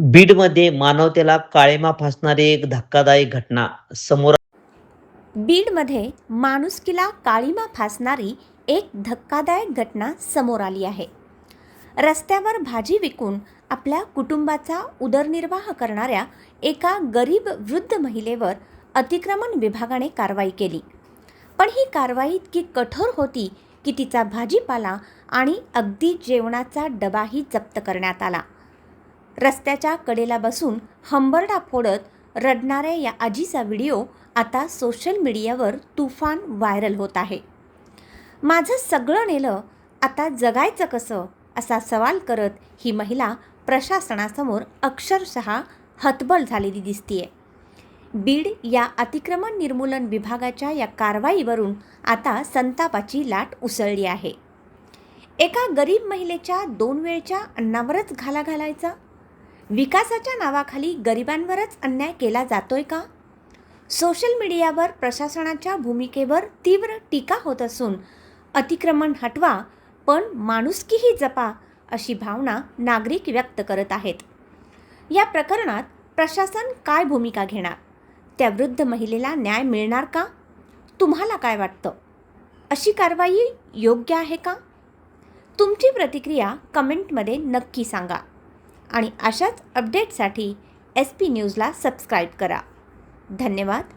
बीडमध्ये मानवतेला काळिमा फासणारी एक धक्कादायक घटना समोर. बीडमध्ये माणुसकीला काळिमा फासणारी एक धक्कादायक घटना समोर आली आहे. रस्त्यावर भाजी विकून आपल्या कुटुंबाचा उदरनिर्वाह करणाऱ्या एका गरीब वृद्ध महिलेवर अतिक्रमण विभागाने कारवाई केली. पण ही कारवाई इतकी कठोर होती की तिचा भाजीपाला आणि अगदी जेवणाचा डबाही जप्त करण्यात आला. रस्त्याच्या कडेला बसून हंबरडा फोडत रडणाऱ्या या आजीचा व्हिडिओ आता सोशल मीडियावर तुफान व्हायरल होत आहे. माझं सगळं नेलं, आता जगायचं कसं, असा सवाल करत ही महिला प्रशासनासमोर अक्षरशः हतबल झालेली दिसतीये. बीड या अतिक्रमण निर्मूलन विभागाच्या या कारवाईवरून आता संतापाची लाट उसळली आहे. एका गरीब महिलेच्या 2 वेळच्या अन्नावरच घाला घालायचा? विकासाच्या नावाखाली गरिबांवरच अन्याय केला जातोय का? सोशल मीडियावर प्रशासनाच्या भूमिकेवर तीव्र टीका होत असून अतिक्रमण हटवा पण माणुसकीही जपा अशी भावना नागरिक व्यक्त करत आहेत. या प्रकरणात प्रशासन काय भूमिका घेणार? त्या वृद्ध महिलेला न्याय मिळणार का? तुम्हाला काय वाटतं? अशी कारवाई योग्य आहे का? तुमची प्रतिक्रिया कमेंटमध्ये नक्की सांगा आणि अशाच अपडेटसाठी SP न्यूजला सबस्क्राईब करा. धन्यवाद.